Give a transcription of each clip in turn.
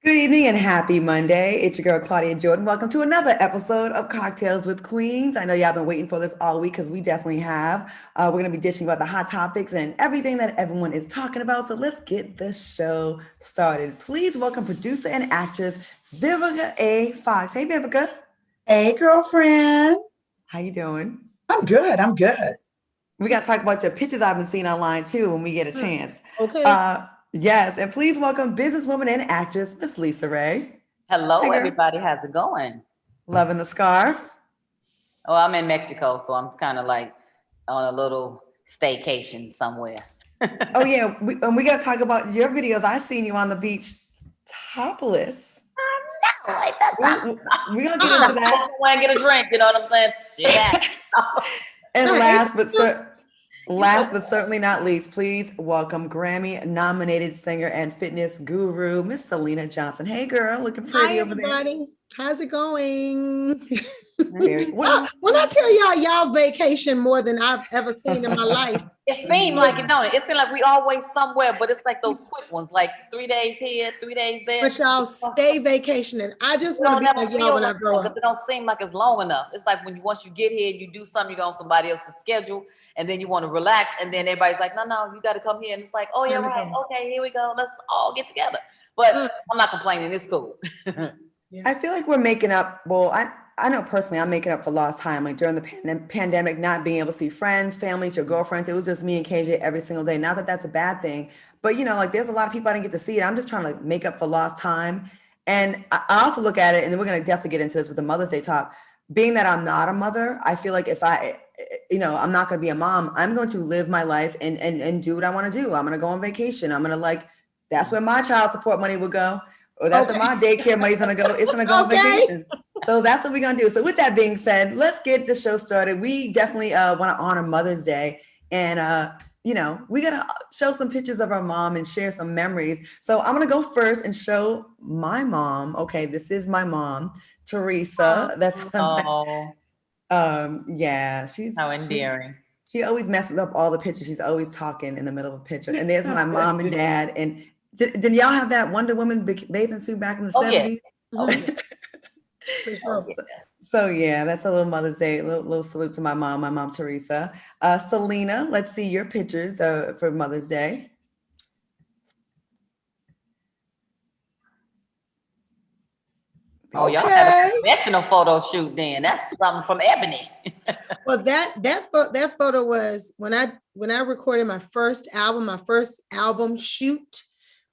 Good evening and happy Monday. It's your girl Claudia Jordan. Welcome to another episode of Cocktails with Queens. I know y'all been waiting for this all week because we definitely have. We're going to be dishing about the hot topics and everything that everyone is talking about. So let's get the show started. Please welcome producer and actress Vivica A. Fox. Hey, Vivica. Hey, girlfriend. How you doing? I'm good. I'm good. We got to talk about your pictures I've been seeing online too when we get a chance. Okay. Yes, and please welcome businesswoman and actress Miss Lisa Ray. Hello, Hey, girl. everybody. How's it going? Loving the scarf. Oh, I'm in Mexico, so I'm kind of like on a little staycation somewhere. Oh yeah, we got to talk about your videos. I seen you on the beach topless. No, like that's not. We gonna get into that. Go and get a drink. You know what I'm saying? Shit. And last but certainly not least, please welcome Grammy-nominated singer and fitness guru, Miss Selena Johnson. Hey, girl, looking pretty Hi, over there. everybody. How's it going? Well, When I tell y'all vacation more than I've ever seen in my life. It seemed like it, don't it? It seemed like we always somewhere, but it's like those quick ones, like 3 days here, 3 days there. But y'all stay vacationing. I just want to be like y'all when I grow up. It don't seem like it's long enough. It's like once you get here, you do something, you go on somebody else's schedule, and then you want to relax, and then everybody's like, no, you got to come here, and it's like, oh yeah, right, okay, here we go, let's all get together. But I'm not complaining. It's cool. I feel like we're making up. Well, I know personally, I'm making up for lost time. Like during the pandemic, not being able to see friends, families, your girlfriends. It was just me and KJ every single day. Not that that's a bad thing, but like there's a lot of people I didn't get to see. And I'm just trying to make up for lost time. And I also look at it, and then we're going to definitely get into this with the Mother's Day talk. Being that I'm not a mother, I feel like if I'm not going to be a mom, I'm going to live my life and do what I want to do. I'm going to go on vacation. I'm going to that's where my child support money will go. Or that's where my daycare money's gonna go. It's gonna go on vacations. So that's what we're gonna do. So with that being said, let's get the show started. We definitely want to honor Mother's Day, and we gotta show some pictures of our mom and share some memories. So I'm gonna go first and show my mom. Okay, this is my mom, Teresa. That's yeah, she's how endearing. She always messes up all the pictures. She's always talking in the middle of a picture. And there's my mom and dad. And did y'all have that Wonder Woman bathing suit back in the 70s? Yeah. So yeah, that's a little Mother's Day, little salute to my mom Teresa. Selena, let's see your pictures for Mother's Day. Oh, y'all have a professional photo shoot then. That's something from Ebony. Well, that photo was when I recorded my first album shoot.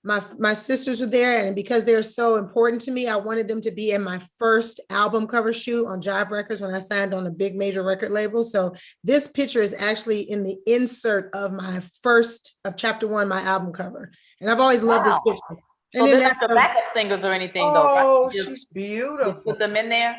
My sisters were there, and because they're so important to me, I wanted them to be in my first album cover shoot on Jive Records when I signed on a big major record label. So this picture is actually in the insert of chapter 1, my album cover. And I've always loved this picture. So they're not the backup singers or anything, though, right? Oh, she's beautiful. You put them in there?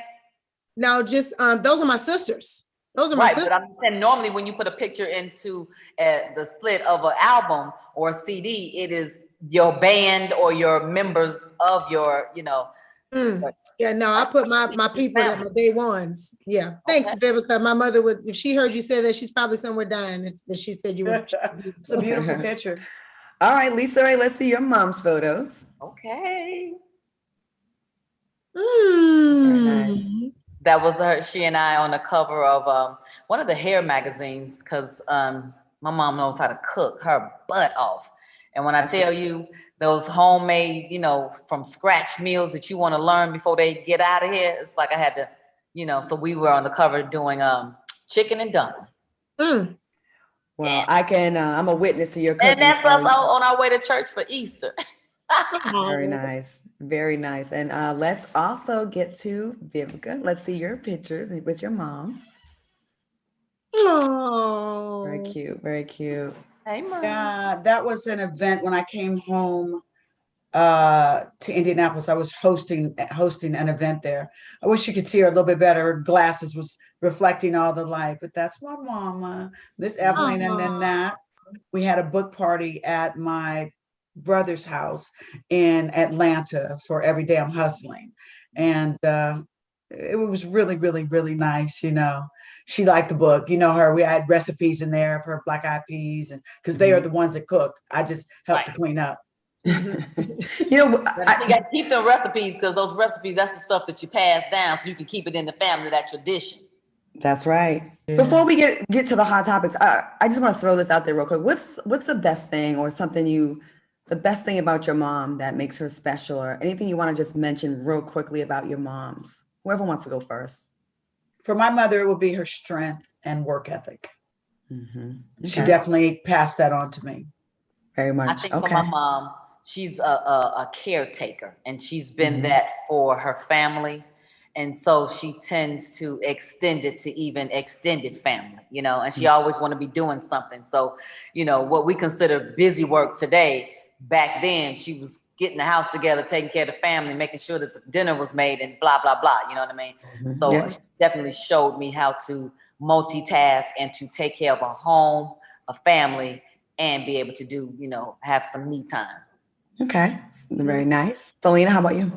No, just those are my sisters. Those are my sisters. But I'm saying normally when you put a picture into the slit of an album or a CD, it is your band or your members of your, Yeah, no, I put my people at my day ones. Yeah. Thanks, Vivica. My mother would, if she heard you say that, she's probably somewhere dying that she said you were. It's a beautiful picture. All right, Lisa Ray, let's see your mom's photos. Okay. Very nice. That was she and I on the cover of one of the hair magazines because my mom knows how to cook her butt off. And when I tell you those homemade, from scratch meals that you want to learn before they get out of here, it's like I had to, so we were on the cover doing chicken and dumpling. Well, I'm a witness to your cooking. And that's us on our way to church for Easter. Very nice. Very nice. And let's also get to Vivica. Let's see your pictures with your mom. Oh, very cute. Very cute. Hey, Mom. Yeah, that was an event when I came home to Indianapolis. I was hosting an event there. I wish you could see her a little bit better. Her glasses was reflecting all the light, but that's my mama, Miss Evelyn. And then we had a book party at my brother's house in Atlanta for Every Day I'm Hustling. And it was really, really, really nice, She liked the book, her. We had recipes in there of her black eyed peas, and because they are the ones that cook. I just helped to clean up. You know, You got to keep the recipes because those recipes, that's the stuff that you pass down so you can keep it in the family, that tradition. that's right. Yeah. Before we get to the hot topics, I just want to throw this out there real quick. What's the best thing or something the best thing about your mom that makes her special, or anything you want to just mention real quickly about your moms? Whoever wants to go first. For my mother, it would be her strength and work ethic. She Okay. definitely passed that on to me. Very I much. think Okay. for my mom, she's a caretaker, and she's been that for her family. And so she tends to extend it to even extended family, you know, and she always want to be doing something. So, you know, what we consider busy work today, back then she was getting the house together, taking care of the family, making sure that the dinner was made and blah, blah, blah. You know what I mean? So Yeah. she definitely showed me how to multitask and to take care of a home, a family, and be able to do, you know, have some me time. Okay. Very nice. Selena, how about you?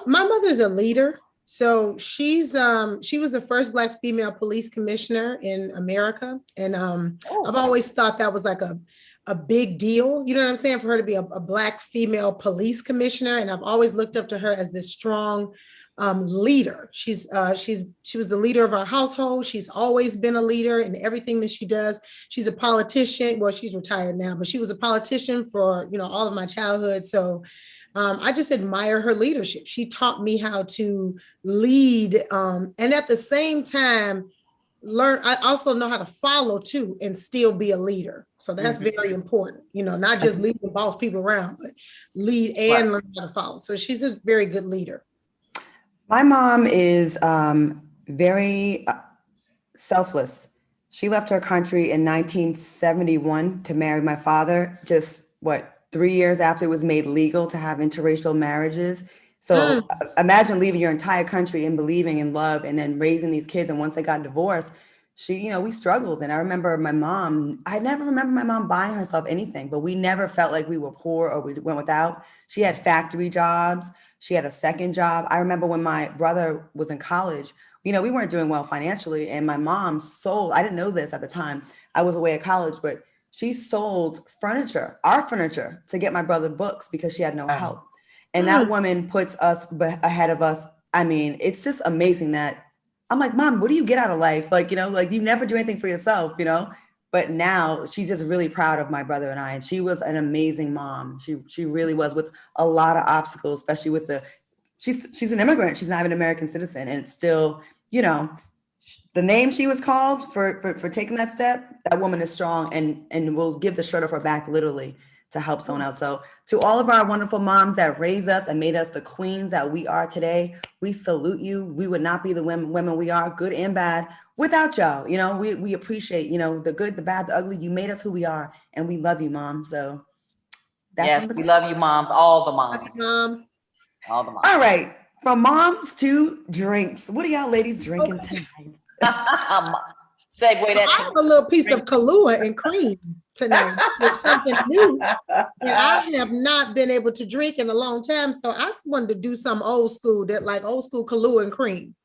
My mother's a leader. So she was the first Black female police commissioner in America. And I've always thought that was like a big deal, you know what I'm saying, for her to be a Black female police commissioner. And I've always looked up to her as this strong leader. She was the leader of our household. She's always been a leader in everything that she does. She's a politician. Well, she's retired now, but she was a politician for, you know, all of my childhood. So I just admire her leadership. She taught me how to lead, and at the same time, I also know how to follow too, and still be a leader. So that's very important, you know, not just lead and boss people around, but lead and learn how to follow. So she's a very good leader. My mom is very selfless. She left her country in 1971 to marry my father, just 3 years after it was made legal to have interracial marriages. So imagine leaving your entire country and believing in love and then raising these kids. And once they got divorced, we struggled. And I remember I never remember my mom buying herself anything, but we never felt like we were poor or we went without. She had factory jobs. She had a second job. I remember when my brother was in college, we weren't doing well financially. And my mom sold, I didn't know this at the time. I was away at college, but she sold our furniture, to get my brother books because she had no help. And that woman puts us ahead of us. I mean, it's just amazing that I'm like, Mom, what do you get out of life? Like, you never do anything for yourself, but now she's just really proud of my brother and I. And she was an amazing mom. She really was, with a lot of obstacles, especially with she's an immigrant. She's not even an American citizen. And it's still, the name she was called for taking that step, that woman is strong and will give the shirt off her back literally to help someone else. So to all of our wonderful moms that raised us and made us the queens that we are today, we salute you. We would not be the women we are, good and bad, without y'all. We appreciate, the good, the bad, the ugly. You made us who we are, and we love you, Mom. So yes, we love you, moms, all the moms. All the moms. All right. From moms to drinks. What are y'all ladies drinking tonight? Segue that. I have a little piece of Kahlua and cream tonight. It's something new that I have not been able to drink in a long time. So I wanted to do some old school, old school Kahlua and cream.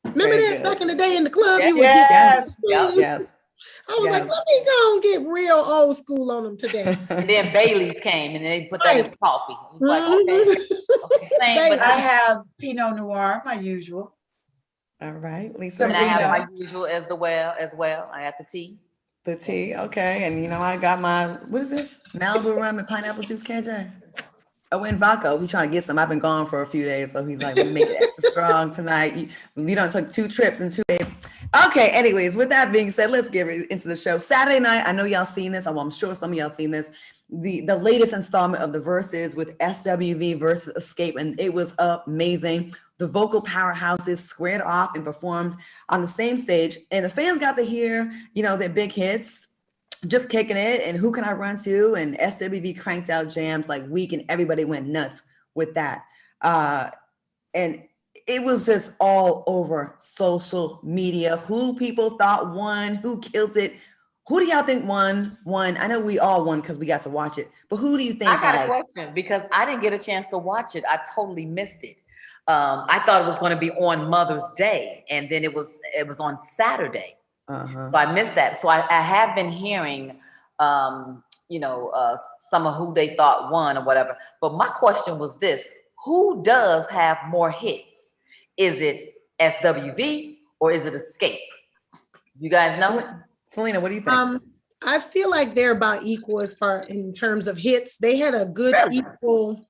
Remember that back in the day in the club? You would Yes. Yes. I was like, let me go and get real old school on them today. And then Bailey's came and they put that in coffee. It was like, okay. Same, but I have Pinot Noir, my usual. All right, Lisa. And I have my usual as well. I got the tea. The tea, okay. And I got my, what is this? Malibu rum and pineapple juice, KJ? Oh, and vodka. He's trying to get some. I've been gone for a few days, so he's like, let me make it extra strong tonight. You don't took 2 trips in 2 days. Okay, anyways, with that being said, let's get into the show. Saturday night, I know y'all seen this. I'm sure some of y'all seen this. The latest installment of the Verzuz with SWV versus Xscape, and it was amazing. The vocal powerhouses squared off and performed on the same stage, and the fans got to hear, their big hits, just kicking it, and Who Can I Run To, and SWV cranked out jams like Weak, and everybody went nuts with that. And it was just all over social media. Who people thought won, who killed it. Who do y'all think won? I know we all won because we got to watch it, but who do you think? I got a question because I didn't get a chance to watch it. I totally missed it. I thought it was going to be on Mother's Day, and then it was on Saturday. So I missed that. So I have been hearing some of who they thought won or whatever. But my question was this: who does have more hits? Is it SWV or is it Xscape? You guys know? Selena, what do you think? I feel like they're about equal as far in terms of hits. They had a good equal,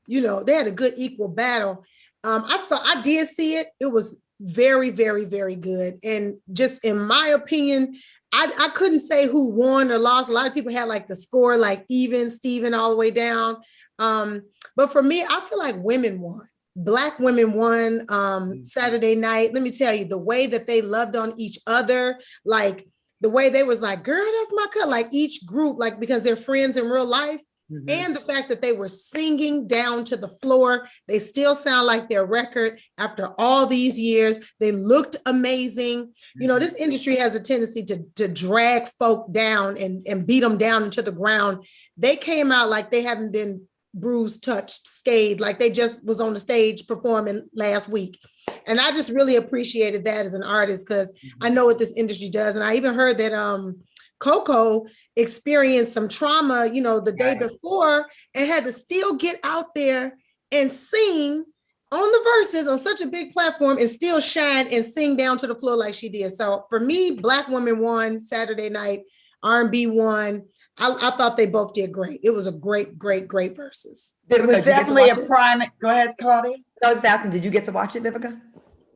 they had a good equal battle. I did see it. It was very, very, very good. And just in my opinion, I couldn't say who won or lost. A lot of people had like the score, like even, Steven, all the way down. But for me, I feel like women won. Black women won Saturday night. Let me tell you, the way that they loved on each other, like the way they was like, girl, that's my cut. Like each group, like because they're friends in real life. Mm-hmm. And the fact that they were singing down to the floor, they still sound like their record after all these years. They looked amazing. Mm-hmm. This industry has a tendency to drag folk down and beat them down into the ground. They came out like they haven't been bruised, touched, scathed, like they just was on the stage performing last week. And I just really appreciated that as an artist, because I know what this industry does. And I even heard that Coco experienced some trauma, the day before, and had to still get out there and sing on the Verzuz on such a big platform and still shine and sing down to the floor like she did. So for me, Black women won Saturday night, R&B won. I thought they both did great. It was a great, great, great Verzuz. It was definitely a prime. Go ahead, Claudia. I was just asking, did you get to watch it, Vivica?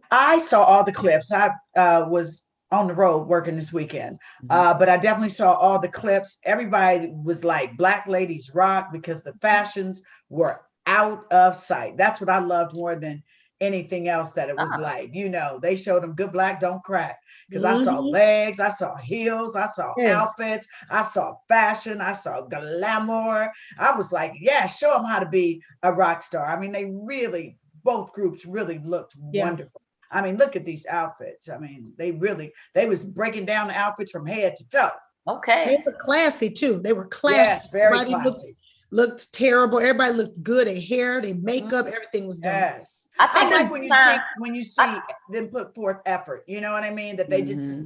I saw all the clips. I was on the road working this weekend, but I definitely saw all the clips. Everybody was like, Black ladies rock, because the fashions were out of sight. That's what I loved more than anything else, that it was like, they showed them good black don't crack. Because I saw legs, I saw heels, I saw outfits, I saw fashion, I saw glamour. I was like, yeah, show them how to be a rock star. I mean, both groups really looked wonderful. I mean, look at these outfits. I mean, they was breaking down the outfits from head to toe. Okay. They were classy too. They were classy. Yes, very classy. Looked terrible. Everybody looked good. Their hair, their makeup, everything was done. Yes. I like when you see them put forth effort. You know what I mean? That they just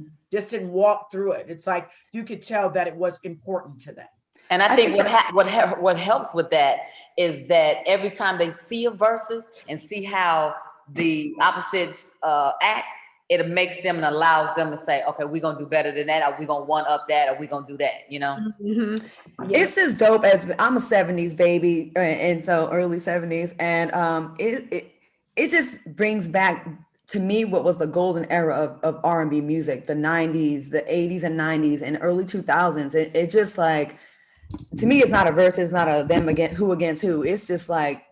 didn't walk through it. It's like you could tell that it was important to them. And I think what helps with that is that every time they see a Verzuz and see how the opposites act, it makes them and allows them to say, okay, we're going to do better than that. Or we're going to one up that, or we're going to do that, Mm-hmm. Yes. It's just dope. As I'm a 70s baby, and so early 70s. And it just brings back to me what was the golden era of R&B music, the 90s, the 80s and 90s and early 2000s. It's just like, to me, it's not a verse. It's not a them against who. It's just like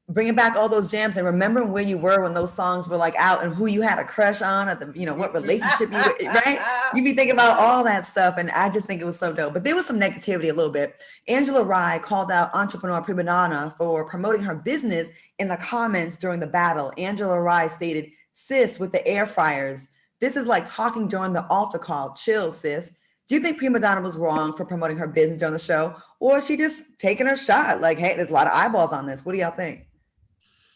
bringing back all those jams and remembering where you were when those songs were like out and who you had a crush on, at the what relationship you were, right? You be thinking about all that stuff, and I just think it was so dope. But there was some negativity a little bit. Angela Rye called out entrepreneur prima donna for promoting her business in the comments during the battle. Angela Rye stated, "Sis, with the air fryers, this is like talking during the altar call. Chill, sis." Do you think prima donna was wrong for promoting her business during the show, or is she just taking her shot? Like, hey, there's a lot of eyeballs on this. What do y'all think?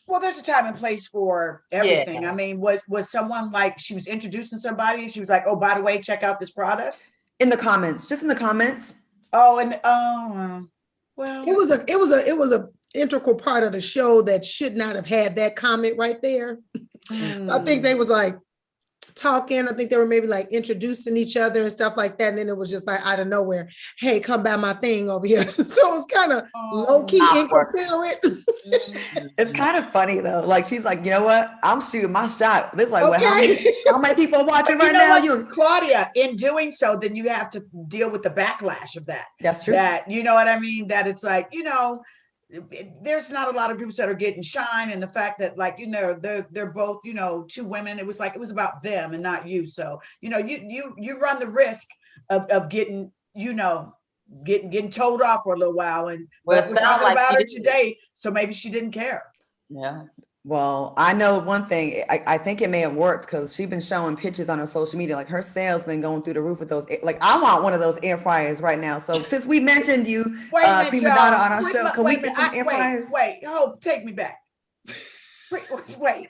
Well, there's a time and place for everything. Yeah. I mean, was someone like, she was introducing somebody and she was like, oh, by the way, check out this product? In the comments, just in the comments. Oh, and well, it was a integral part of the show that should not have had that comment right there. I think they was like talking. I think they were maybe like introducing each other and stuff like that. And then it was just like out of nowhere, hey, come by my thing over here. So it was kind of low-key inconsiderate. It's kind of funny though. Like she's like, you know what? I'm shooting my shot. This like, okay. Well, how many people are watching right now? You, Claudia, in doing so, then you have to deal with the backlash of that. That's true. That, you know what I mean? That it's like, there's not a lot of groups that are getting shine, and the fact that they're both two women. It was about them and not you. So you run the risk of getting getting told off for a little while, and we're talking about her today, so maybe she didn't care. Yeah. Well, I know one thing. I think it may have worked because she's been showing pictures on her social media. Like her sales been going through the roof with those. Like I want one of those air fryers right now. So since we mentioned you, prima donna on our show, can we get some air fryers? Wait, take me back. Wait,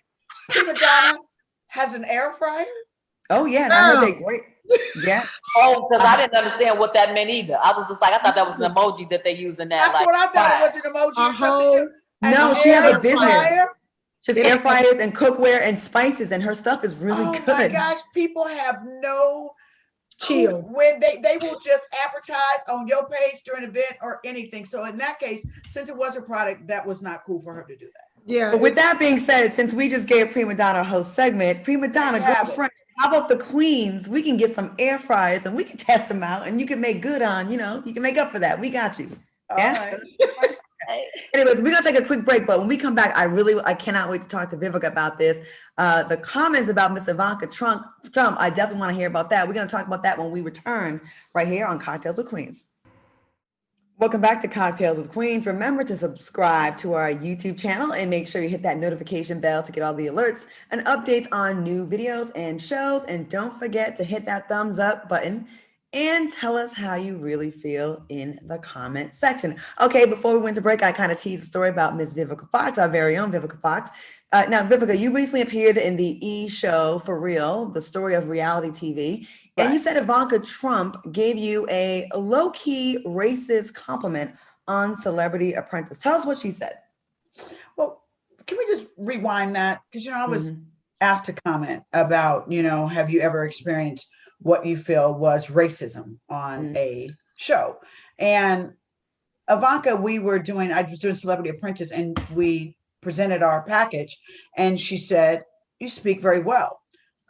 prima donna has an air fryer? Oh yeah, and I heard they Girl. great. Yes. Oh, because I didn't understand what that meant either. I was just like, I thought that was an emoji that they use in that. That's Like, what I thought it was, an A emoji or something too. whole, An No, a she has a air whole business. process. fryer. She has It air ain't no- fryers and cookware and spices, and her stuff is really Oh my good. gosh, people have no chill. when they will just advertise on your page during an event or anything. So in that case, since it was a product, that was not cool for her to do that. Yeah. But with it's- that being said, since we just gave Prima Donna a host segment, Prima Donna, you have it. girlfriend, how about the queens? We can get some air fryers and we can test them out, and you can make good on, you can make up for that. We got you. All Yeah. right. Anyways, we're gonna take a quick break, but when we come back, I cannot wait to talk to Vivica about this. The comments about Miss Ivanka Trump, I definitely want to hear about that. We're gonna talk about that when we return right here on Cocktails with Queens. Welcome back to Cocktails with Queens. Remember to subscribe to our YouTube channel and make sure you hit that notification bell to get all the alerts and updates on new videos and shows. And don't forget to hit that thumbs up button and tell us how you really feel in the comment section. Okay, before we went to break, I kind of teased a story about Miss Vivica Fox, our very own Vivica Fox. Now, Vivica, you recently appeared in the E! Show For Real, the story of reality TV. And you Right. said Ivanka Trump gave you a low-key racist compliment on Celebrity Apprentice. Tell us what she said. Well, can we just rewind that? Because I was Mhm. asked to comment about, have you ever experienced what you feel was racism on a show? And Ivanka, I was doing Celebrity Apprentice, and we presented our package, and she said, "You speak very well."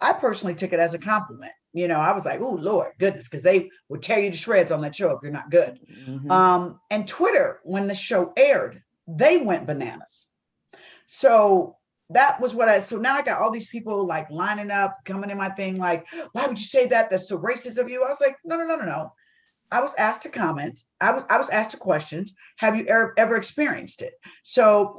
I personally took it as a compliment. I was like, "Oh, Lord, goodness," because they would tear you to shreds on that show if you're not good. And Twitter, when the show aired, they went bananas. So that was so now I got all these people like lining up, coming in my thing, like, "Why would you say that? That's so racist of you." I was like, no, no, no, no, no. I was asked to comment. I was asked to questions. Have you ever experienced it? So,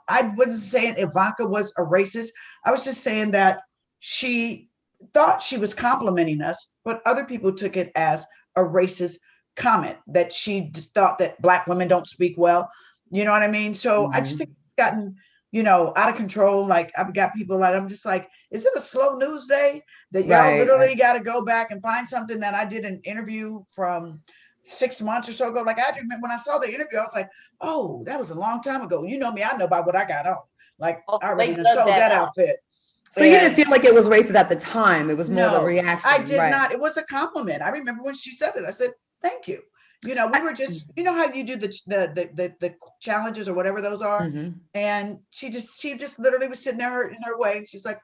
I wasn't saying Ivanka was a racist. I was just saying that she thought she was complimenting us, but other people took it as a racist comment, that she just thought that Black women don't speak well. You know what I mean? So I just think it's gotten, out of control. Like, I've got people that I'm just like, is it a slow news day that y'all Right, literally right. got to go back and find something that I did an interview from 6 months or so ago? Like, I remember when I saw the interview, I was like, oh, that was a long time ago. You know me, I know about what I got on. Like, oh, I already they done dug sold that that out. outfit. So you didn't And feel like it was racist at the time. It was more the no, reaction. I did right. not. It was a compliment. I remember when she said it, I said, thank you. We were just, how you do the challenges or whatever those are. Mhm. And she just literally was sitting there in her way, and she's like,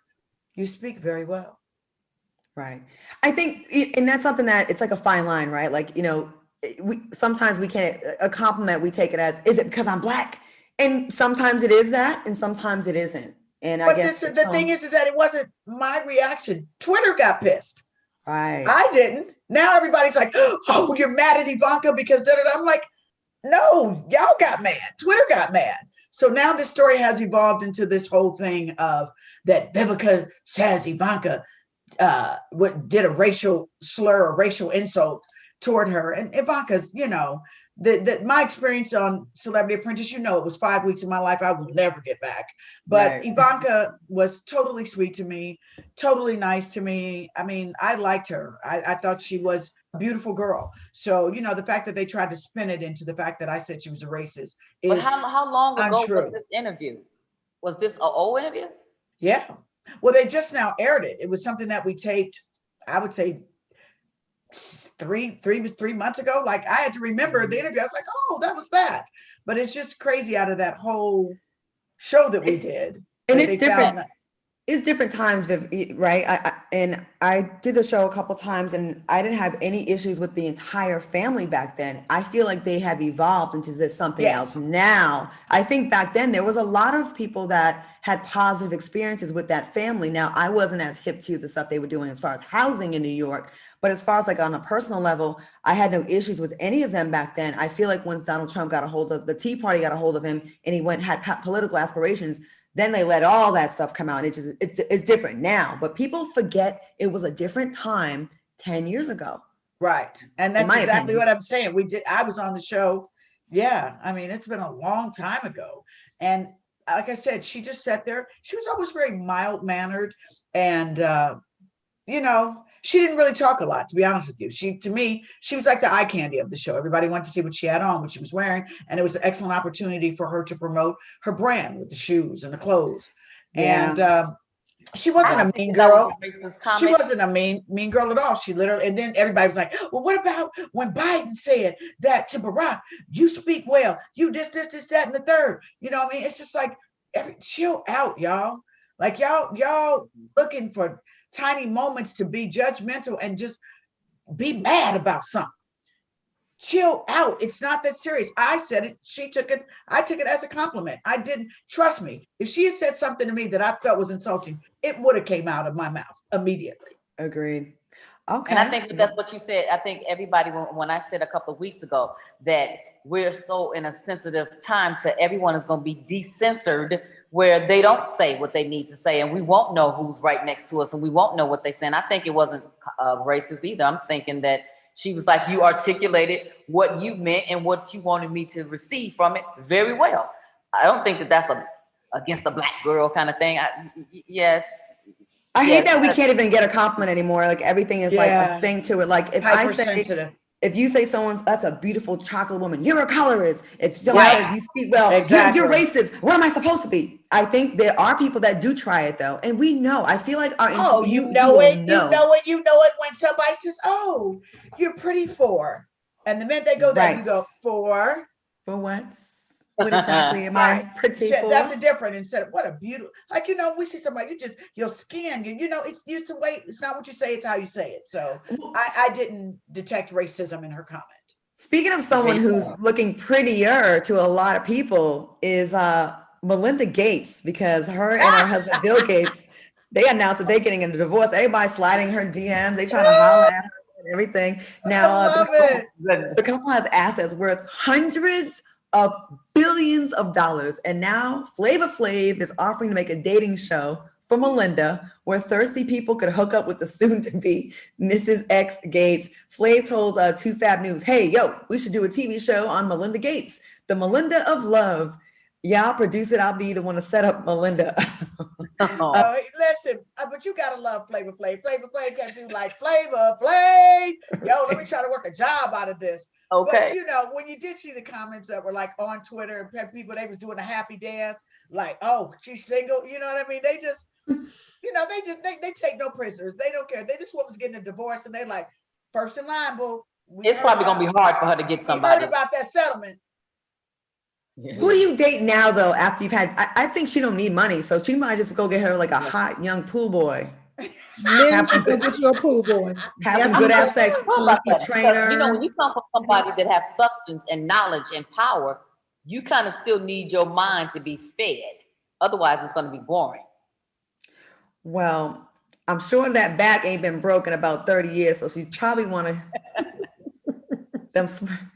you speak very well. Right. I think, and that's something that it's like a fine line, right? Like, sometimes we can't, a compliment, we take it as, is it because I'm Black? And sometimes it is that, and sometimes it isn't. And I But guess the thing is that it wasn't my reaction. Twitter got pissed. right. I didn't. Now everybody's like, oh, you're mad at Ivanka because da-da-da. I'm like, no, y'all got mad. Twitter got mad. So now this story has evolved into this whole thing of that Vivica says Ivanka did a racial slur or racial insult toward her. And Ivanka's, my experience on Celebrity Apprentice, it was 5 weeks of my life I will never get back. But Right. Ivanka was totally sweet to me, totally nice to me. I mean, I liked her. I thought she was a beautiful girl. So, the fact that they tried to spin it into the fact that I said she was a racist But is how long ago untrue. was this interview? Was this an old interview? Yeah. Well, they just now aired it. It was something that we taped, I would say, three months ago. Like, I had to remember the interview. I was like, oh, that was that. But it's just crazy out of that whole show that we did. And that it's they found different. It's different times, right? I did the show a couple times, and I didn't have any issues with the entire family back then. I feel like they have evolved into this something else Yes. now. I think back then there was a lot of people that had positive experiences with that family. Now, I wasn't as hip to the stuff they were doing as far as housing in New York, but as far as like on a personal level, I had no issues with any of them back then. I feel like once Donald Trump got a hold of the Tea Party, got a hold of him, and he had political aspirations, then they let all that stuff come out. It's different now, but people forget it was a different time 10 years ago. Right. And that's my exactly opinion. what I'm saying. I was on the show. Yeah. I mean, it's been a long time ago. And like I said, she just sat there. She was always very mild mannered and, you know, she didn't really talk a lot, to be honest with you. To me, she was like the eye candy of the show. Everybody wanted to see what she had on, what she was wearing. And it was an excellent opportunity for her to promote her brand with the shoes and the clothes. Yeah. And she wasn't a mean girl. She wasn't a mean girl at all. She literally, and then everybody was like, well, what about when Biden said that to Barack, you speak well, you this, that, and the third. You know what I mean? It's just like, chill out, y'all. Like y'all looking for tiny moments to be judgmental and just be mad about something. Chill out. It's not that serious. I said it. She took it. I took it as a compliment. I didn't, trust me. If she had said something to me that I felt was insulting, it would have came out of my mouth immediately. Agreed. Okay. And I think that's what you said. I think everybody, when I said a couple of weeks ago that we're so in a sensitive time to everyone is going to be decensored, where they don't say what they need to say, and we won't know who's right next to us, and we won't know what they say. And I think it wasn't racist either. I'm thinking that she was like, you articulated what you meant and what you wanted me to receive from it very well. I don't think that that's against a black girl kind of thing. I hate that we can't even get a compliment anymore. Like everything is like a thing to it. Like if I say, if you say that's a beautiful chocolate woman, you're a colorist. If someone says you speak well, you're racist. What am I supposed to be? I think there are people that do try it though. And we know, I feel like our you know it when somebody says, oh, you're pretty for. And the minute they go there, you go for what? What exactly am I pretty for? That's a different instead of what a beautiful, like, you know, we see somebody, your skin, you know, it's used to wait. It's not what you say, it's how you say it. So I didn't detect racism in her comment. Speaking of someone who's looking prettier to a lot of people is Melinda Gates, because her and her husband, Bill Gates, they announced that they're getting a divorce. Everybody's sliding her DM. They trying to holler at her and everything. Now, the couple has assets worth hundreds of billions of dollars. And now Flavor Flav is offering to make a dating show for Melinda where thirsty people could hook up with the soon-to-be Mrs. X Gates. Flav told Too Fab News, hey, yo, we should do a TV show on Melinda Gates, the Melinda of love. Y'all produce it. I'll be the one to set up Melinda. Listen, but you gotta love Flavor Flav. Flavor Flav can't do like Flavor Flav. Yo, let me try to work a job out of this. Okay. But you know, when you did see the comments that were like on Twitter and people, they was doing a happy dance, like, oh, she's single. You know what I mean? They just, you know, they take no prisoners. They don't care. This woman's getting a divorce, and they like, first in line, boo. It's probably gonna be hard for her to get somebody. We heard about that settlement. Yeah. Who do you date now though? After you've had, I think she don't need money, so she might just go get her like a hot young pool boy. Have some good, get you a pool boy. Have some good ass sex. Trainer. You know, when you come from somebody that have substance and knowledge and power, you kind of still need your mind to be fed. Otherwise, it's going to be boring. Well, I'm sure that back ain't been broken about 30 years, so she probably want to.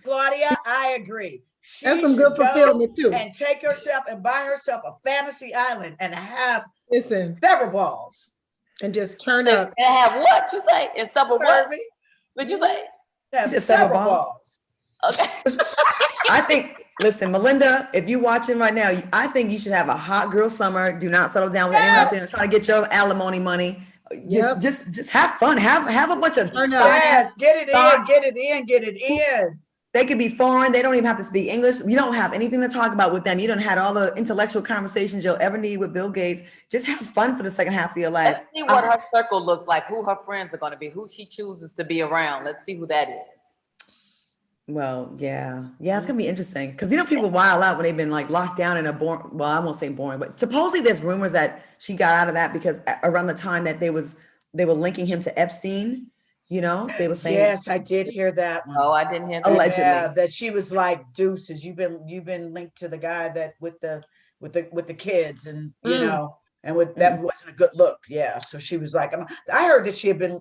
Claudia, I agree. That's some good fulfillment too. And take herself and buy herself a fantasy island and have several balls. And just turn up. And have what you say? And several what? What'd you say? Have several balls. Okay. I think, listen, Melinda, if you're watching right now, I think you should have a hot girl summer. Do not settle down with anyone else trying to get your alimony money. Just have fun. Have a bunch of get it in. They could be foreign. They don't even have to speak English. You don't have anything to talk about with them. You don't have all the intellectual conversations you'll ever need with Bill Gates. Just have fun for the second half of your life. Let's see what her circle looks like, who her friends are going to be, who she chooses to be around. Let's see who that is. Well, yeah, it's gonna be interesting because you know people wild out when they've been like locked down in a boring. Well, I won't say boring, but supposedly there's rumors that she got out of that because around the time that they were linking him to Epstein. You know, they were saying. Yes, I did hear that one. Oh, I didn't hear that. Allegedly, that she was like deuces. You've been linked to the guy that with the kids, and you know, and that wasn't a good look. Yeah, so she was like, I heard that she had been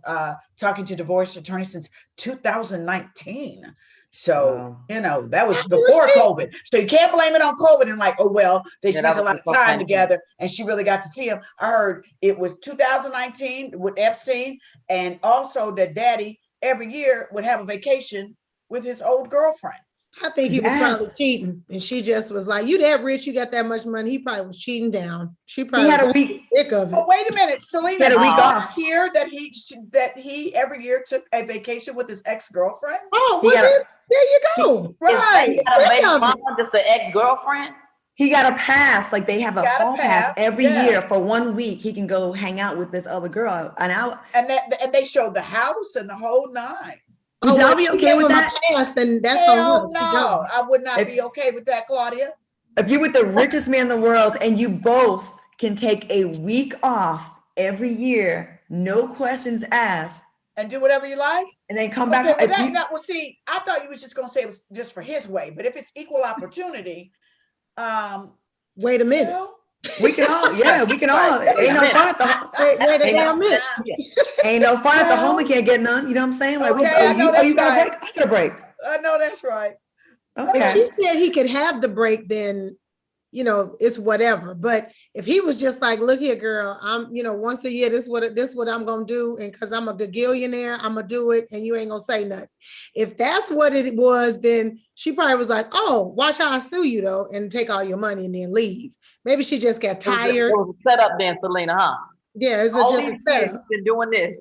talking to divorce attorney since 2019. So, you know, that was before COVID. So you can't blame it on COVID and like, oh, well, they spent a lot of time together and she really got to see him. I heard it was 2019 with Epstein, and also that daddy every year would have a vacation with his old girlfriend. I think he was Yes. probably cheating, and she just was like, "You that rich? You got that much money?" He probably was cheating down. She He probably had a was week. sick of it. Oh, wait a minute, He had Selena, a did week you ever off. hear that he every year took a vacation with his ex-girlfriend? Oh, He well, got a, there you go. Right, Is that a Think baby of it. mama, just the ex-girlfriend? he got a pass. Like they have a got a hall pass pass, every yeah. year for 1 week. He can go hang out with this other girl. And they showed the house and the whole nine. Would Oh, y'all well, be she okay gave with him a that? pass, then that's on Hell her. She no, gone. I would not If, be okay with that, Claudia. if you're with the richest man in the world and you both can take a week off every year, no questions asked, And do whatever you like. and then come Okay, back. well, If you, well, see, I thought you was just gonna say it was just for his way, but if it's equal opportunity, Wait a minute. well, we can all, yeah, we can all. Right. Ain't no fun at the Wait a ain't damn no, minute. ain't no fun at the home. We well, can't get none. You know what I'm saying? Like, okay, I know you that's got a right. break. I got a break. I know that's right. If Okay. he said he could have the break, then it's whatever. But if he was just like, look here, girl, I'm, once a year, this what I'm gonna do, and because I'm a gagillionaire, I'm gonna do it, and you ain't gonna say nothing. If that's what it was, then she probably was like, oh, watch how I sue you though, and take all your money and then leave. Maybe she just got tired. It was a setup then, Selena, huh? Yeah, it's All just a these years setup. you've been doing this,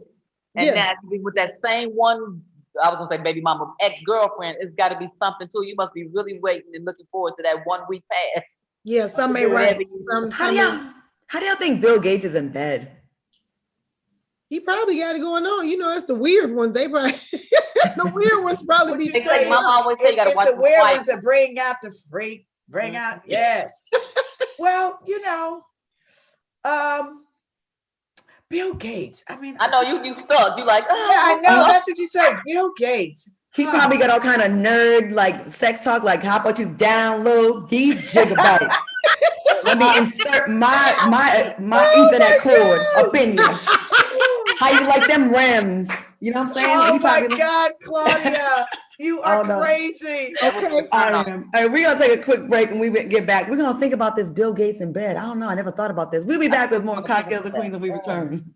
and Yeah. now you be with that same one. I was gonna say baby mama, ex-girlfriend. It's got to be something too. You must be really waiting and looking forward to that 1 week pass. Yeah, some ain't Do right. whatever you Some, How do some ain't. y'all think Bill Gates is in bed? He probably got it going on. It's the weird ones. They probably the weird ones probably What'd be you It's like say? mama always say, you gotta It's watch the the weird fight. ones that bring out the freak, bring out, yes. Well, Bill Gates. I mean, I know you stuck. You like, yeah, I know. Oh. That's what you said, Bill Gates. He probably got all kind of nerd like sex talk. Like, how about you download these gigabytes? Let me insert my Ethernet cord up in you. How you like them REMs? You know what I'm saying? Oh He my probably. God, Claudia, you are Oh, no. crazy. okay. I am. All right, we're gonna take a quick break and we get back. We're gonna think about this Bill Gates in bed. I don't know. I never thought about this. We'll be back with more Cocktails and Queens when we return.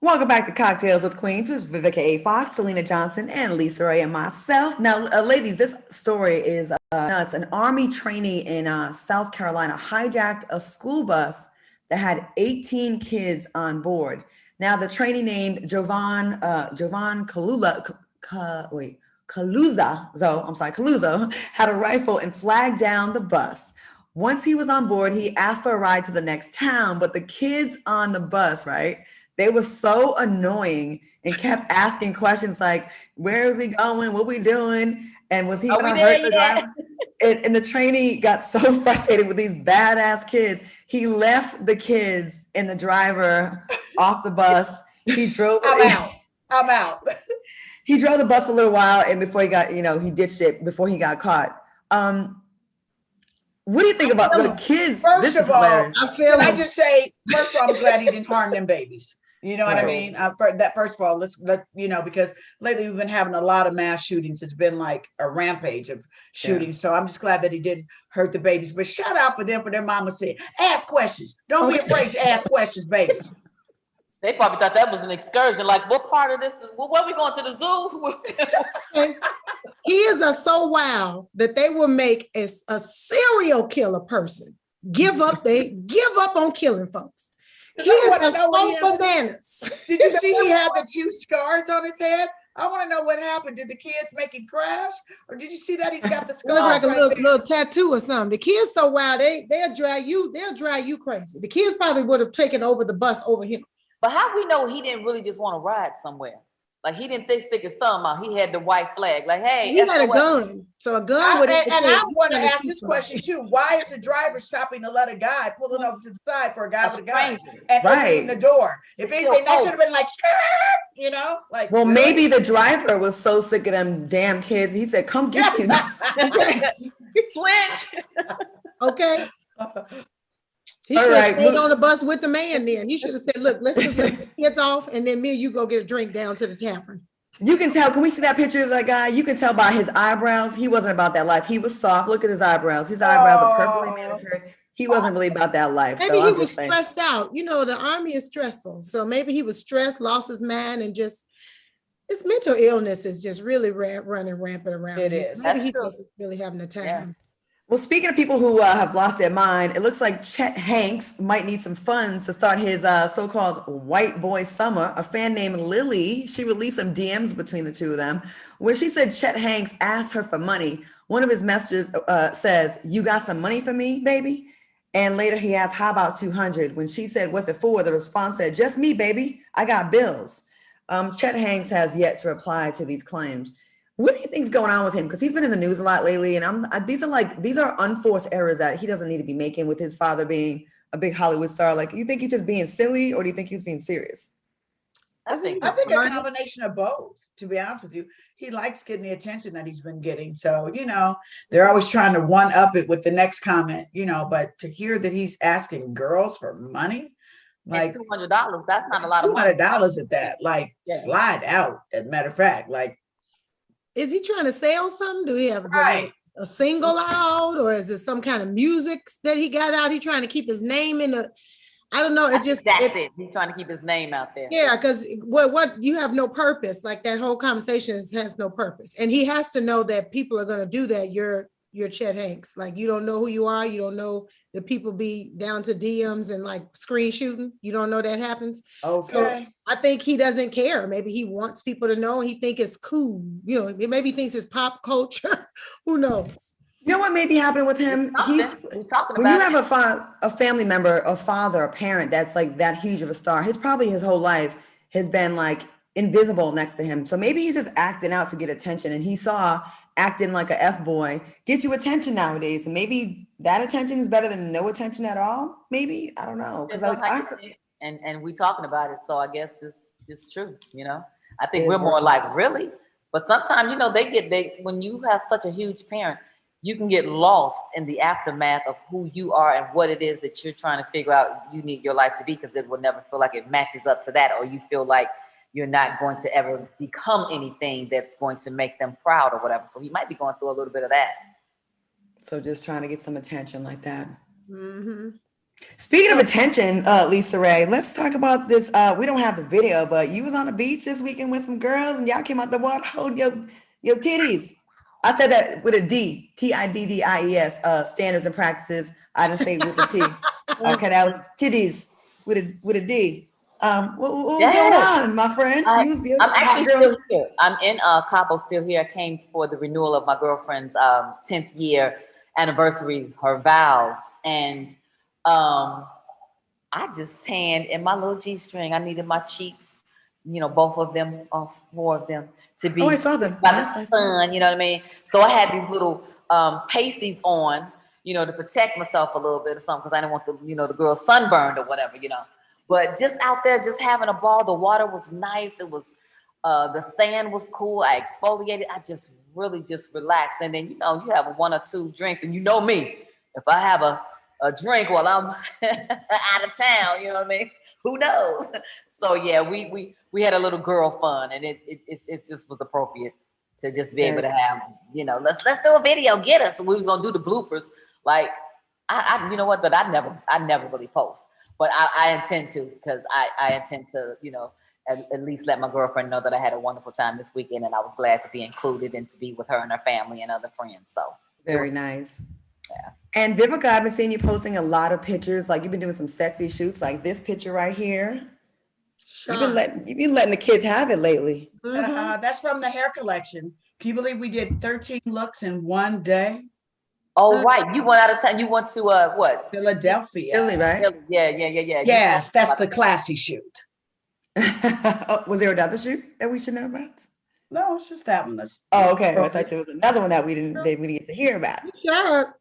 Welcome back to Cocktails with Queens with Vivica A. Fox, Selena Johnson, and Lisa Ray and myself. Now, ladies, this story is nuts. An Army trainee in South Carolina hijacked a school bus that had 18 kids on board. Now, the trainee named Jovan Caluzo had a rifle and flagged down the bus. Once he was on board, he asked for a ride to the next town, but the kids on the bus, right? They were so annoying and kept asking questions like, where is he going? What we doing? And was he gonna hurt the driver? And the trainee got so frustrated with these badass kids. He left the kids and the driver off the bus. He drove. I'm out. He drove the bus for a little while, and before he got, he ditched it before he got caught. What do you think about the kids? First of all, can I just say, first of all, I'm glad he didn't harm them babies. You know what I mean? First of all, because lately we've been having a lot of mass shootings. It's been like a rampage of shootings. So I'm just glad that he didn't hurt the babies. But shout out for them, for their mama said, ask questions. Don't be afraid to ask questions, babies. They probably thought that was an excursion. Like, what part of this is, what are we going to the zoo? Kids are so wild that they will make a serial killer person give up on killing folks. Kids are so bananas. Did you see he had the 2 scars on his head? I want to know what happened. Did the kids make him crash? Or did you see that he's got the scars? Look like a little tattoo or something. The kids so wild, they'll drive you crazy. The kids probably would have taken over the bus over him. But how we know he didn't really just want to ride somewhere? Like, he didn't stick his thumb out. He had the white flag. Like, hey, he had a gun. So a gun would. And I want to ask this question too. Why is the driver stopping to let a guy pulling over to the side for a guy with a gun and opening the door? If anything, that should have been like, like. Well, maybe the driver was so sick of them damn kids. He said, "Come get these." Switch. Okay. He should have stayed on the bus with the man then. He should have said, look, let's just let the kids off and then me and you go get a drink down to the tavern. You can tell, can we see that picture of that guy? You can tell by his eyebrows. He wasn't about that life. He was soft. Look at his eyebrows. His eyebrows are perfectly manicured. He wasn't really about that life. Maybe he was stressed out. The Army is stressful. So maybe he was stressed, lost his mind, and just His mental illness is just really running rampant around. It here. is. Maybe That's he's true. just really having a time. Yeah. Well, speaking of people who have lost their mind, it looks like Chet Hanks might need some funds to start his so-called white boy summer. A fan named Lily, she released some DMs between the two of them, where she said Chet Hanks asked her for money. One of his messages says, "You got some money for me, baby?" And later he asked, "How about 200?" When she said, "What's it for?" the response said, "Just me, baby. I got bills." Chet Hanks has yet to reply to these claims. What do you think's going on with him? Because he's been in the news a lot lately, and these are unforced errors that he doesn't need to be making with his father being a big Hollywood star. Like, you think he's just being silly, or do you think he's being serious? I think I think a Artist. combination of both, to be honest with you. He likes getting the attention that he's been getting. So, they're always trying to one up it with the next comment, but to hear that he's asking girls for money, like $200, that's not a lot of money. $200 at that, like Yeah. slide out, as a matter of fact, like, Is he trying to sell something? Do he have right. a single out, or is it some kind of music that he got out? He trying to keep his name in the, I don't know. I think that's it. He's trying to keep his name out there. Yeah, because what you have no purpose. Like that whole conversation has no purpose, and he has to know that people are going to do that. You're Chet Hanks. Like, you don't know who you are. You don't know that people be down to DMs and like screen shooting. You don't know that happens. Okay. So I think he doesn't care. Maybe he wants people to know. And he think it's cool. Maybe he thinks it's pop culture. Who knows? You know what may be happening with him? He's talking When you about have a family member, a father, a parent that's like that huge of a star, his whole life has been like invisible next to him. So maybe he's just acting out to get attention, and he saw acting like a F boy get you attention nowadays, and maybe that attention is better than no attention at all. Maybe, I don't know, because and we talking about it, so I guess it's just true. I think It we're is more working. like, really, but sometimes when you have such a huge parent, you can get lost in the aftermath of who you are and what it is that you're trying to figure out you need your life to be, because it will never feel like it matches up to that, or you feel like you're not going to ever become anything that's going to make them proud or whatever. So he might be going through a little bit of that. So just trying to get some attention like that. Mm-hmm. Speaking of attention, Lisa Ray, let's talk about this. We don't have the video, but you was on the beach this weekend with some girls, and y'all came out the water, hold your titties. I said that with a D, TIDDIES, standards and practices. I didn't say it with a T. Okay, that was titties with a D. What was going on, my friend? I'm actually still here. I'm in Cabo, still here. I came for the renewal of my girlfriend's 10th year anniversary, her vows, and I just tanned in my little G-string. I needed my cheeks, both of them, 4 of them, to be I saw them. by Yes, the I saw sun. You know what I mean? So I had these little pasties on, to protect myself a little bit or something, because I didn't want the girl sunburned or whatever, But just out there, just having a ball. The water was nice. It was the sand was cool. I exfoliated. I just really just relaxed. And then you have 1 or 2 drinks, and me, if I have a drink while I'm out of town, you know what I mean? Who knows? So yeah, we had a little girl fun, and it just was appropriate to just be able to have, let's do a video, get us. So we was gonna do the bloopers. Like I you know what? But I never really post. But I intend to, because I intend to, at least let my girlfriend know that I had a wonderful time this weekend, and I was glad to be included and to be with her and her family and other friends. So very nice. Yeah. And Vivica, I've been seeing you posting a lot of pictures. Like, you've been doing some sexy shoots, like this picture right here. You've been letting the kids have it lately. Mm-hmm. That's from the hair collection. Can you believe we did 13 looks in one day? Oh, right. You went out of town. You went to what? Philadelphia. Philly, right? Yeah. Yes, that's the classy shoot. Oh, was there another shoot that we should know about? No, it's just that one. Oh, okay. I thought there was another one that we didn't get to hear about.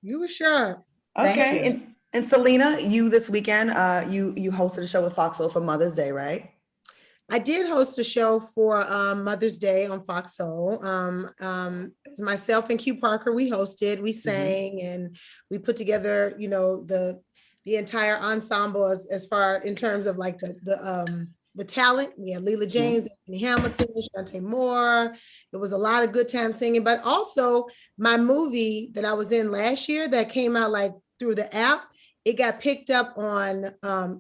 You were sure. Okay. And Selena, you this weekend, you hosted a show with Foxhole for Mother's Day, right? I did host a show for Mother's Day on Foxhole. It was myself and Q Parker. We hosted, we sang, and we put together, the entire ensemble as far in terms of like the talent. We had Leela James, Anthony Hamilton, Shantae Moore. It was a lot of good time singing, but also my movie that I was in last year that came out like through the app, it got picked up on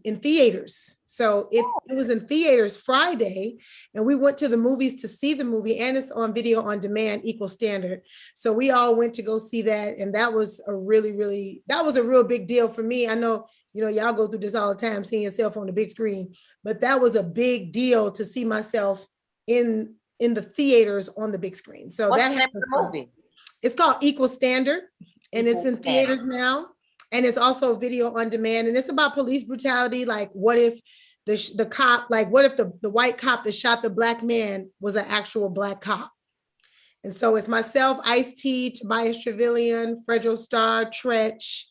in theaters. So it was in theaters Friday, and we went to the movies to see the movie, and it's on video on demand, Equal Standard. So we all went to go see that, and that was a real big deal for me. I know, you know, y'all go through this all the time, seeing yourself on the big screen, but that was a big deal to see myself in the theaters on the big screen. So What's that the name of the movie? It's called Equal Standard, and it's in theaters now. And it's also video on demand. And it's about police brutality. Like, what if the cop, like, what if the white cop that shot the black man was an actual black cop? And so it's myself, Ice-T, Tobias Trevelyan, Fredro Starr, Tretch,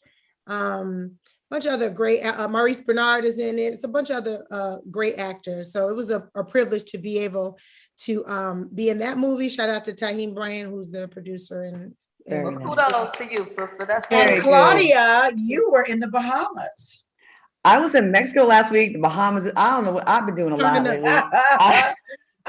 bunch of other great, Maurice Bernard is in it. It's a bunch of other great actors. So it was a privilege to be able to be in that movie. Shout out to Taheem Bryan, who's the producer. And Well, kudos to you, sister. That's And Very Claudia, you were in the Bahamas. I was in Mexico last week, the Bahamas. I don't know what I've been doing a lot lately.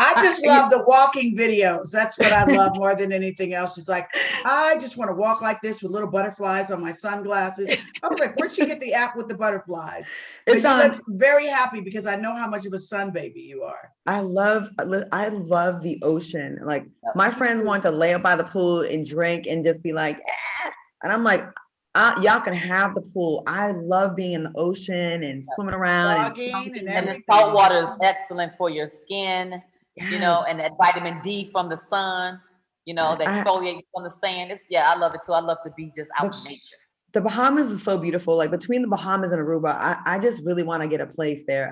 I just love the walking videos. That's what I love more than anything else. It's like, I just want to walk like this with little butterflies on my sunglasses. I was like, where'd you get the app with the butterflies? But you look very happy because I know how much of a sun baby you are. I love the ocean. Like, my friends want to lay up by the pool and drink and just be like, eh. And I'm like, y'all can have the pool. I love being in the ocean and swimming around. And the salt water is excellent for your skin. Yes. You know, and that vitamin D from the sun, you know, that exfoliates from the sand. I love it too. I love to be just out in nature. The Bahamas is so beautiful. Like, between the Bahamas and Aruba, I just really want to get a place there.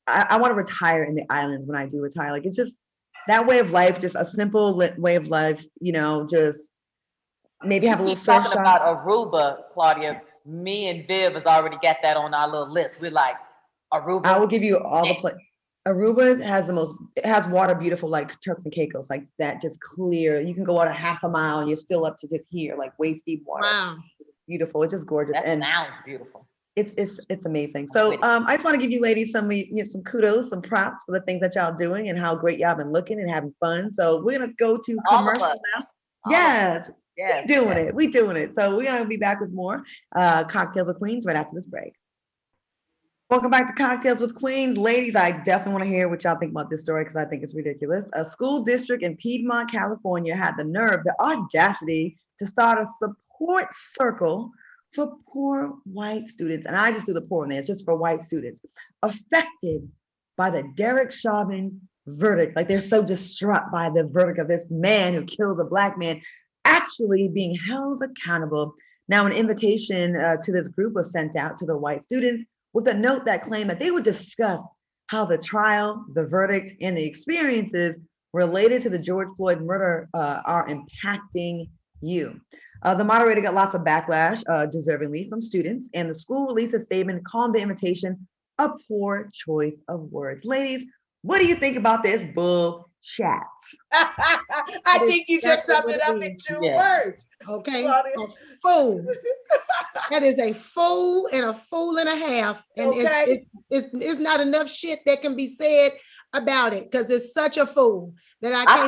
I want to retire in the islands when I do retire. Like, it's just that way of life, just a simple way of life, you know, just maybe have a little surf talking about Aruba, Claudia. Me and Viv has already got that on our little list. We're like, Aruba. I will give you all the place. Aruba has water beautiful, like Turks and Caicos, like that, just clear. You can go out a half a mile and you're still up to just here, like waist deep water. Wow. It's beautiful. It's just gorgeous. That and sounds beautiful. It's amazing. So I just want to give you ladies some kudos, some props for the things that y'all doing and how great y'all been looking and having fun. So we're gonna go to commercial now. Yes, we doing it. So we're gonna be back with more Cocktails with Queens right after this break. Welcome back to Cocktails with Queens. Ladies, I definitely want to hear what y'all think about this story because I think it's ridiculous. A school district in Piedmont, California had the nerve, the audacity to start a support circle for poor white students. And I just do the poor in there. It's just for white students affected by the Derek Chauvin verdict. Like, they're so distraught by the verdict of this man who killed a black man actually being held accountable. Now, an invitation to this group was sent out to the white students with a note that claimed that they would discuss how the trial, the verdict, and the experiences related to the George Floyd murder are impacting you. The moderator got lots of backlash, deservingly, from students, and the school released a statement calling the invitation a poor choice of words. Ladies, what do you think about this bull chat? I think you just summed it up in 2 words. Okay, a fool. That is a fool and a half, and it's not enough shit that can be said about it because it's such a fool that I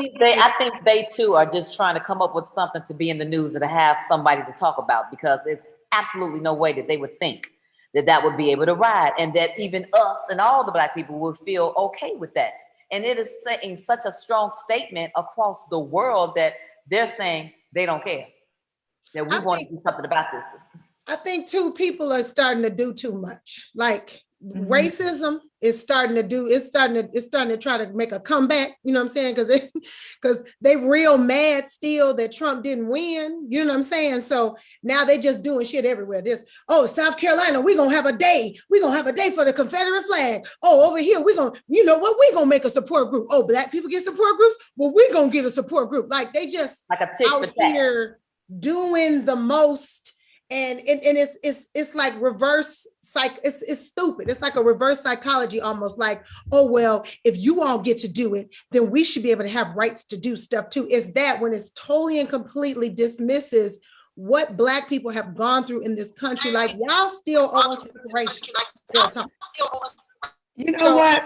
think they too are just trying to come up with something to be in the news or to have somebody to talk about, because it's absolutely no way that they would think that would be able to ride, and that even us and all the black people would feel okay with that. And it is saying such a strong statement across the world that they're saying they don't care, that we want to do something about this. I think too, people are starting to do too much. Like, racism is starting to try to make a comeback. You know what I'm saying? Because they real mad still that Trump didn't win. You know what I'm saying? So now they just doing shit everywhere. South Carolina, we're gonna have a day. We're gonna have a day for the Confederate flag. Oh, over here, we're gonna make a support group. Oh, black people get support groups. Well, we're gonna get a support group. Like, they just like a tick out here doing the most. And it's like reverse psych. It's stupid. It's like a reverse psychology, almost like, oh, well, if you all get to do it, then we should be able to have rights to do stuff too. It's that when it's totally and completely dismisses what black people have gone through in this country. Like, y'all still owe us reparations. You know what?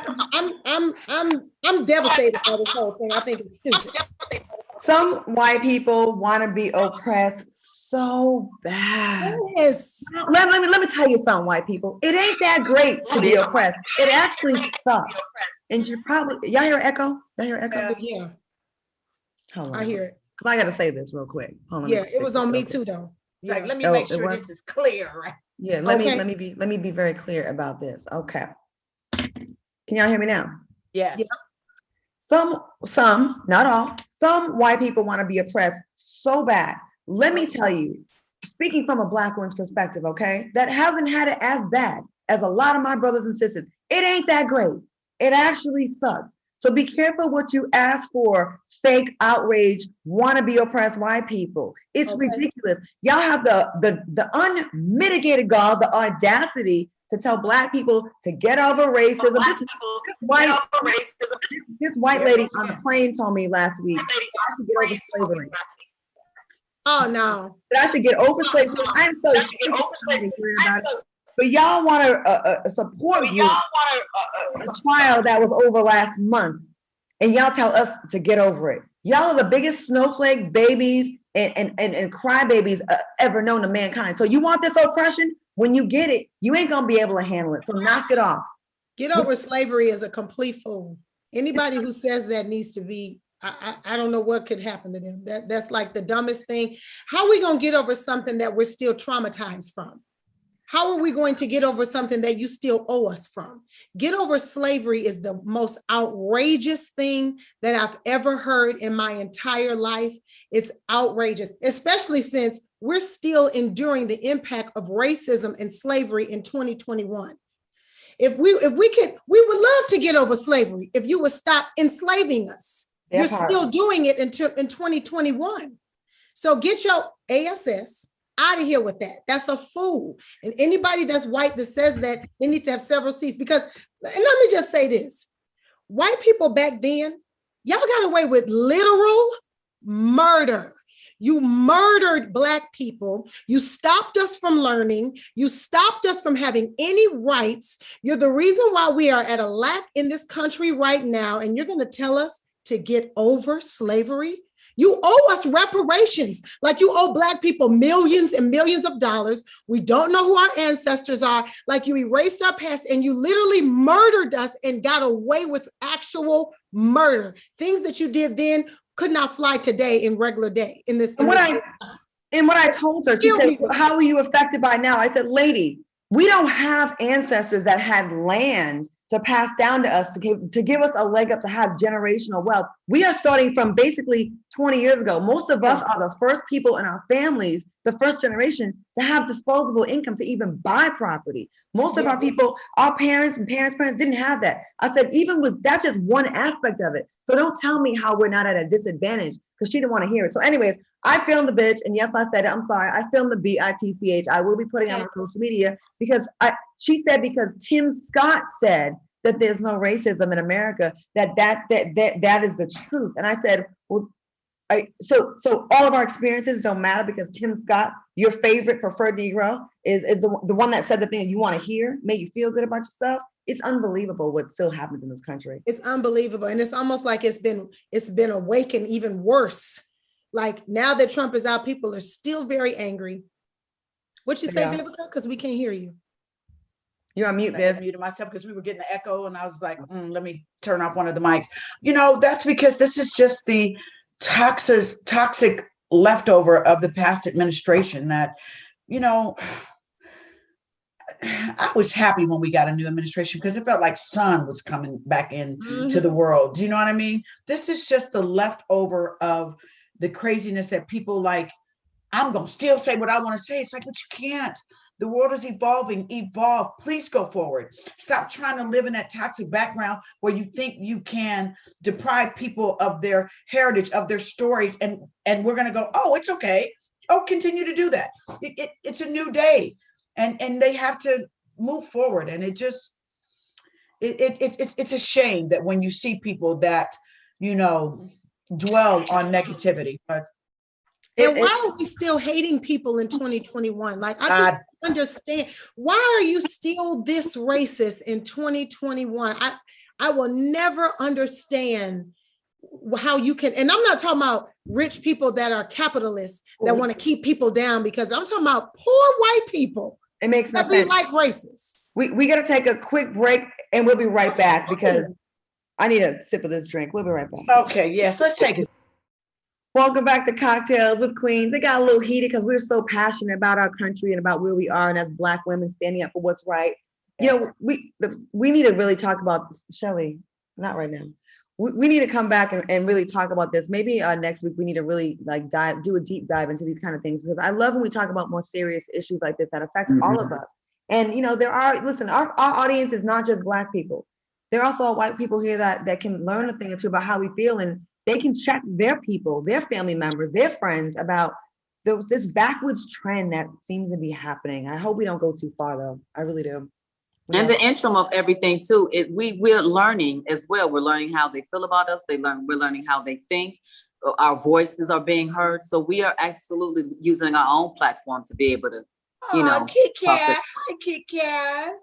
I'm devastated by this whole thing. I think it's stupid. Some white people want to be oppressed so bad. Yes. Let me tell you something, white people. It ain't that great to be oppressed. It actually sucks. And you probably, y'all hear echo? Y'all hear echo? Yeah, Hold on. I hear it. Cause I gotta say this real quick. Hold on, let me Yeah, just it fix was this on real me quick. too, though. Like, Yeah. let me Oh, make it sure was? this is clear, right? Yeah, Okay. let me be very clear about this. Okay. Can y'all hear me now? Yes. Yeah. Some, not all, some white people want to be oppressed so bad. Let me tell you, speaking from a Black woman's perspective, okay, that hasn't had it as bad as a lot of my brothers and sisters. It ain't that great. It actually sucks. So be careful what you ask for, fake outrage, want to be oppressed white people. It's Okay. ridiculous. Y'all have the unmitigated gall, the audacity to tell Black people to get over racism. This white lady on the plane told me last week I should get over slavery. Oh, no. That I should get over slavery. I'm so sick of hearing about it. But y'all want to support a trial that was over last month, and y'all tell us to get over it. Y'all are the biggest snowflake babies and crybabies ever known to mankind. So you want this oppression? When you get it, you ain't gonna be able to handle it. So knock it off. Get over slavery is a complete fool. Anybody who says that needs to be, I don't know what could happen to them. That's like the dumbest thing. How are we gonna get over something that we're still traumatized from? How are we going to get over something that you still owe us from? Get over slavery is the most outrageous thing that I've ever heard in my entire life. It's outrageous, especially since we're still enduring the impact of racism and slavery in 2021. If we could, we would love to get over slavery if you would stop enslaving us. You're still doing it in 2021. So get your ASS out of here with that. That's a fool. And anybody that's white that says that, they need to have several seats. Because, and let me just say this, white people back then, y'all got away with literal murder. You murdered Black people. You stopped us from learning. You stopped us from having any rights. You're the reason why we are at a lack in this country right now. And you're going to tell us to get over slavery? You owe us reparations, like you owe Black people millions and millions of dollars. We don't know who our ancestors are. Like you erased our past and you literally murdered us and got away with actual murder. Things that you did then could not fly today in regular day in this. And what I told her, she said, how were you affected by now? I said, lady, we don't have ancestors that had land to pass down to us to give us a leg up to have generational wealth. We are starting from basically 20 years ago. Most of us are the first people in our families, the first generation, to have disposable income to even buy property. Most of our people, our parents and parents' didn't have that. I said, even with that's just one aspect of it. So don't tell me how we're not at a disadvantage, because she didn't want to hear it. So anyways, I filmed the bitch, and yes, I said it. I'm sorry. I filmed the BITCH. I will be putting it on social media because she said because Tim Scott said that there's no racism in America, that is the truth. And I said, well, so all of our experiences don't matter because Tim Scott, your favorite preferred Negro, is the one that said the thing that you want to hear, made you feel good about yourself. It's unbelievable what still happens in this country. It's unbelievable. And it's almost like it's been awakened even worse. Like now that Trump is out, people are still very angry. What'd you say, Vivica? Because we can't hear you. You're on mute, Viv. I muted myself because we were getting the echo and I was like, let me turn off one of the mics. You know, that's because this is just the toxic leftover of the past administration that, you know, I was happy when we got a new administration because it felt like sun was coming back into the world. Do you know what I mean? This is just the leftover of the craziness that people like, I'm going to still say what I want to say. It's like, but you can't. The world is evolving. Evolve. Please go forward. Stop trying to live in that toxic background where you think you can deprive people of their heritage, of their stories. And we're going to go, oh, it's okay. Oh, continue to do that. It's a new day. And they have to move forward. And it's a shame that when you see people that, you know, dwell on negativity, but why are we still hating people in 2021? Like, I just understand. Why are you still this racist in 2021? I will never understand how you can, and I'm not talking about rich people that are capitalists that want to keep people down, because I'm talking about poor white people. It makes no that be sense. like racist. We got to take a quick break and we'll be right back because I need a sip of this drink. We'll be right back. Okay, yes, let's take it. Welcome back to Cocktails with Queens. It got a little heated because we're so passionate about our country and about where we are, and as Black women standing up for what's right. You know, we need to really talk about this. Shall we? Not right now. We need to come back and really talk about this. Maybe next week we need to really like do a deep dive into these kind of things, because I love when we talk about more serious issues like this that affect all of us. And you know, our audience is not just Black people. There are also white people here that can learn a thing or two about how we feel, and they can check their people, their family members, their friends about this backwards trend that seems to be happening. I hope we don't go too far though. I really do. And the interim of everything too, we're learning as well. We're learning how they feel about us. We're learning how they think. Our voices are being heard. So we are absolutely using our own platform to be able to, Kit Kat. Hi, Kit Kat.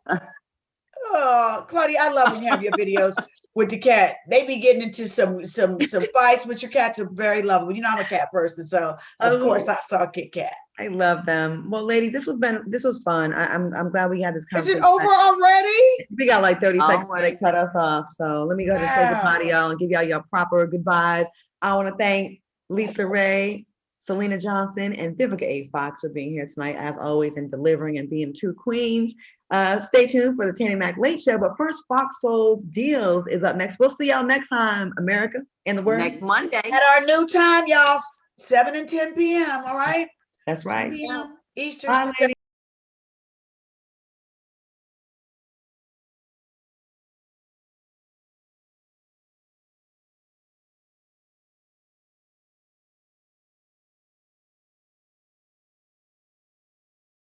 Oh, Claudia, I love when you have your videos with the cat. They be getting into some fights, but your cats are very lovable. You know, I'm a cat person, so of course I saw Kit Kat. I love them. Well, ladies, this was fun. I'm glad we had this Is conversation. it over already? We got like 30 seconds Always. to cut us off. So let me go ahead and say goodbye to y'all and give y'all your proper goodbyes. I want to thank Lisa Ray, Selena Johnson, and Vivica A. Fox for being here tonight, as always, and delivering and being true queens. Stay tuned for the Tammy Mac Late Show. But first, Fox Soul's Deals is up next. We'll see y'all next time, America, in the world. Next Monday. At our new time, y'all, 7 and 10 p.m. All right? That's right. 10 p.m. Eastern. Bye, ladies.